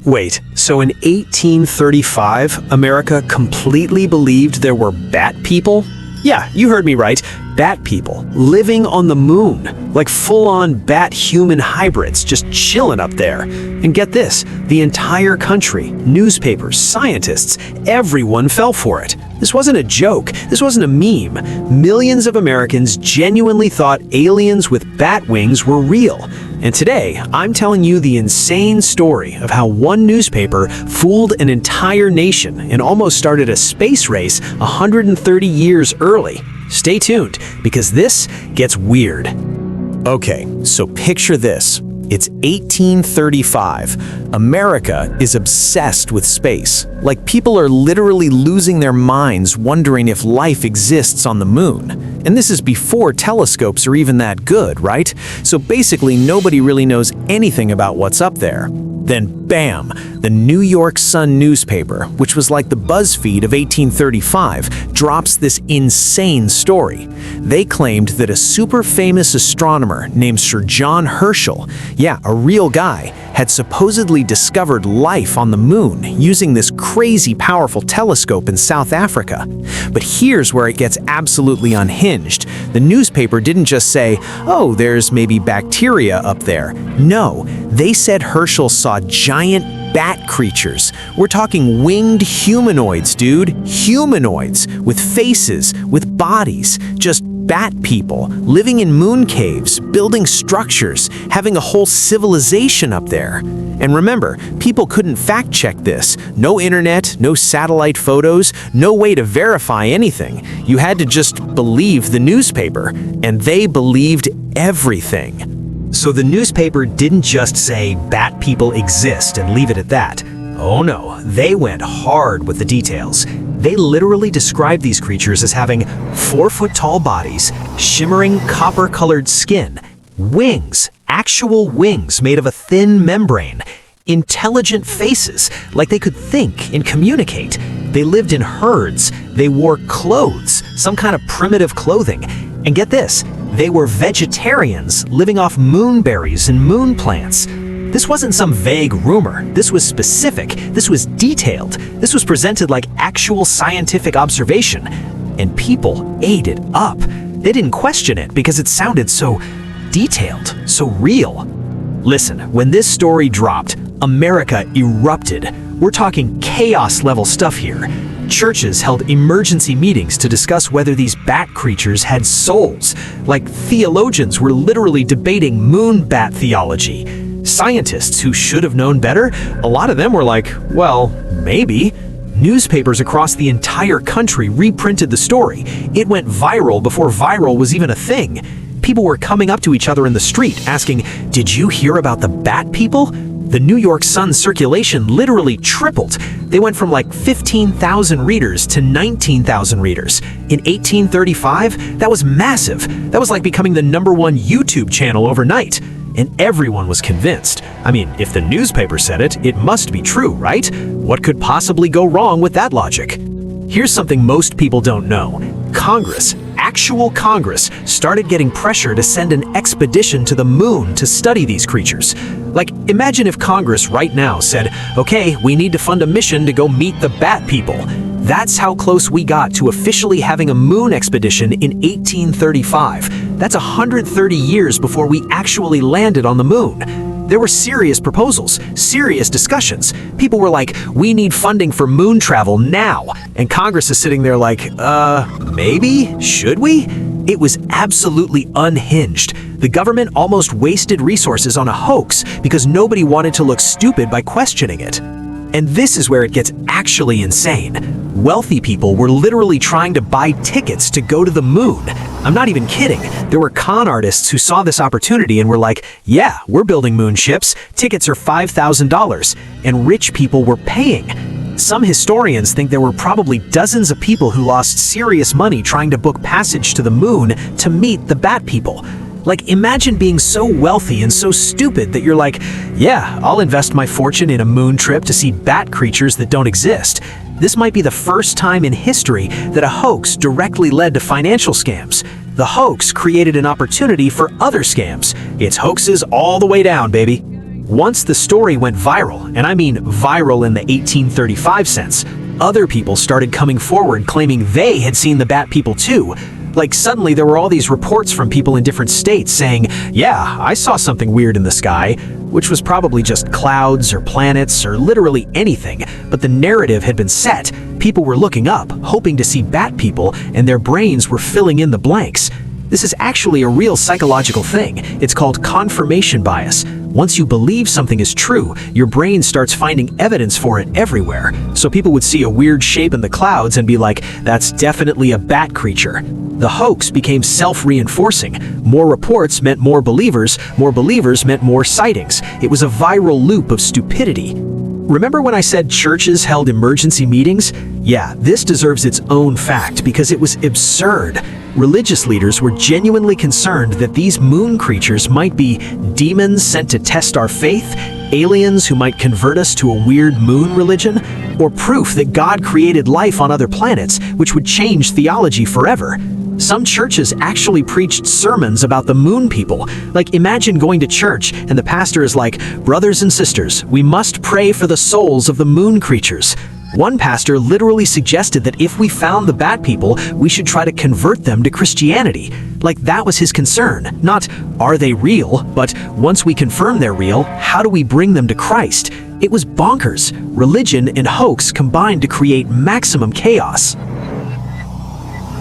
Wait, so in 1835, America completely believed there were bat people? Yeah, you heard me right. Bat people living on the moon, like full-on bat-human hybrids just chilling up there. And get this, the entire country, newspapers, scientists, everyone fell for it. This wasn't a joke. This wasn't a meme. Millions of Americans genuinely thought aliens with bat wings were real. And today, I'm telling you the insane story of how one newspaper fooled an entire nation and almost started a space race 130 years early. Stay tuned, because this gets weird. Okay, so picture this. It's 1835. America is obsessed with space. Like, people are literally losing their minds wondering if life exists on the moon. And this is before telescopes are even that good, right? So basically, nobody really knows anything about what's up there. Then bam, the New York Sun newspaper, which was like the BuzzFeed of 1835, drops this insane story. They claimed that a super famous astronomer named Sir John Herschel, yeah, a real guy, had supposedly discovered life on the moon using this crazy powerful telescope in South Africa. But here's where it gets absolutely unhinged. The newspaper didn't just say, oh, there's maybe bacteria up there. No, they said Herschel saw giant bat creatures. We're talking winged humanoids, dude. Humanoids with faces, with bodies, just bat people living in moon caves, building structures, having a whole civilization up there. And remember, people couldn't fact-check this. No internet, no satellite photos, no way to verify anything. You had to just believe the newspaper, and they believed everything. So the newspaper didn't just say bat people exist and leave it at that. Oh no, they went hard with the details. They literally described these creatures as having 4-foot-tall bodies, shimmering copper-colored skin, wings, actual wings made of a thin membrane, intelligent faces, like they could think and communicate. They lived in herds. They wore clothes, some kind of primitive clothing. And get this, they were vegetarians living off moonberries and moon plants. This wasn't some vague rumor. This was specific. This was detailed. This was presented like actual scientific observation. And people ate it up. They didn't question it because it sounded so detailed, so real. Listen, when this story dropped, America erupted. We're talking chaos-level stuff here. Churches held emergency meetings to discuss whether these bat creatures had souls. Like, theologians were literally debating moon bat theology. Scientists who should have known better, a lot of them were like, well, maybe. Newspapers across the entire country reprinted the story. It went viral before viral was even a thing. People were coming up to each other in the street asking, did you hear about the bat people? The New York Sun circulation literally tripled. They went from like 15,000 readers to 19,000 readers. In 1835, that was massive. That was like becoming the #1 YouTube channel overnight. And everyone was convinced. I mean, if the newspaper said it, it must be true, right? What could possibly go wrong with that logic? Here's something most people don't know. Congress, actual Congress, started getting pressure to send an expedition to the moon to study these creatures. Like, imagine if Congress right now said, okay, we need to fund a mission to go meet the bat people. That's how close we got to officially having a moon expedition in 1835. That's 130 years before we actually landed on the moon. There were serious proposals, serious discussions. People were like, we need funding for moon travel now. And Congress is sitting there like, maybe? Should we? It was absolutely unhinged. The government almost wasted resources on a hoax because nobody wanted to look stupid by questioning it. And this is where it gets actually insane. Wealthy people were literally trying to buy tickets to go to the moon. I'm not even kidding. There were con artists who saw this opportunity and were like, yeah, we're building moon ships. Tickets are $5,000. And rich people were paying. Some historians think there were probably dozens of people who lost serious money trying to book passage to the moon to meet the bat people. Like, imagine being so wealthy and so stupid that you're like, yeah, I'll invest my fortune in a moon trip to see bat creatures that don't exist. This might be the first time in history that a hoax directly led to financial scams. The hoax created an opportunity for other scams. It's hoaxes all the way down, baby. Once the story went viral, and I mean viral in the 1835 sense, other people started coming forward claiming they had seen the bat people too. Like suddenly there were all these reports from people in different states saying, yeah, I saw something weird in the sky, which was probably just clouds or planets or literally anything, but the narrative had been set. People were looking up, hoping to see bat people, and their brains were filling in the blanks. This is actually a real psychological thing. It's called confirmation bias. Once you believe something is true, your brain starts finding evidence for it everywhere. So people would see a weird shape in the clouds and be like, that's definitely a bat creature. The hoax became self-reinforcing. More reports meant more believers meant more sightings. It was a viral loop of stupidity. Remember when I said churches held emergency meetings? Yeah, this deserves its own fact because it was absurd. Religious leaders were genuinely concerned that these moon creatures might be demons sent to test our faith, aliens who might convert us to a weird moon religion, or proof that God created life on other planets, which would change theology forever. Some churches actually preached sermons about the moon people. Like, imagine going to church and the pastor is like, brothers and sisters, we must pray for the souls of the moon creatures. One pastor literally suggested that if we found the bat people, we should try to convert them to Christianity. Like, that was his concern. Not, are they real, but once we confirm they're real, how do we bring them to Christ? It was bonkers. Religion and hoax combined to create maximum chaos.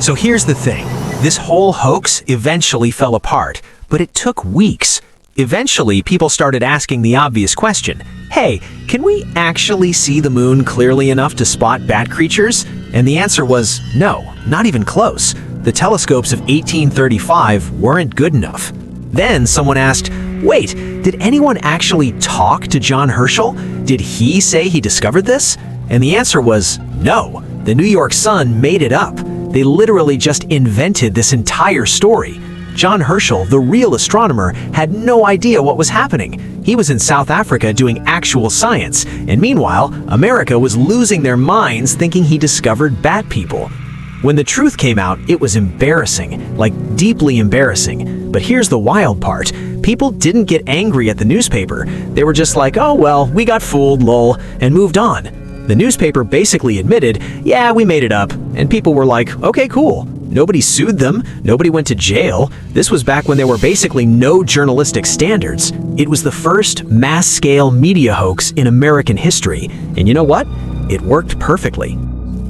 So here's the thing. This whole hoax eventually fell apart, but it took weeks. Eventually, people started asking the obvious question, hey, can we actually see the moon clearly enough to spot bat creatures? And the answer was no, not even close. The telescopes of 1835 weren't good enough. Then someone asked, wait, did anyone actually talk to John Herschel? Did he say he discovered this? And the answer was no. The New York Sun made it up. They literally just invented this entire story. John Herschel, the real astronomer, had no idea what was happening. He was in South Africa doing actual science, and meanwhile, America was losing their minds thinking he discovered bat people. When the truth came out, it was embarrassing, like deeply embarrassing. But here's the wild part. People didn't get angry at the newspaper. They were just like, oh well, we got fooled, lol, and moved on. The newspaper basically admitted, yeah, we made it up, and people were like, okay, cool. Nobody sued them, nobody went to jail. This was back when there were basically no journalistic standards. It was the first mass-scale media hoax in American history, and you know what? It worked perfectly.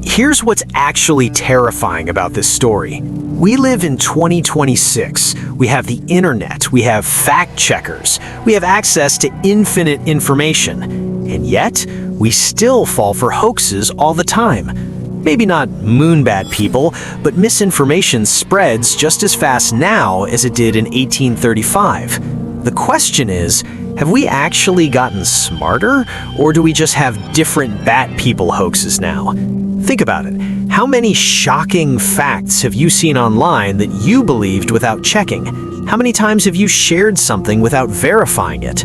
Here's what's actually terrifying about this story. We live in 2026. We have the internet, we have fact-checkers, we have access to infinite information, and yet, we still fall for hoaxes all the time. Maybe not moonbat people, but misinformation spreads just as fast now as it did in 1835. The question is, have we actually gotten smarter, or do we just have different bat people hoaxes now? Think about it. How many shocking facts have you seen online that you believed without checking? How many times have you shared something without verifying it?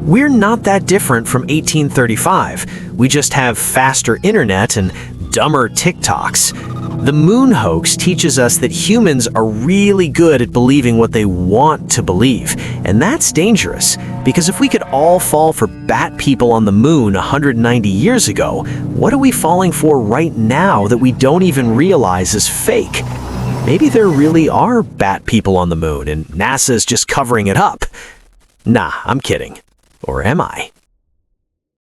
We're not that different from 1835. We just have faster internet and dumber TikToks. The moon hoax teaches us that humans are really good at believing what they want to believe. And that's dangerous, because if we could all fall for bat people on the moon 190 years ago, what are we falling for right now that we don't even realize is fake? Maybe there really are bat people on the moon and NASA's just covering it up. Nah, I'm kidding. Or am I?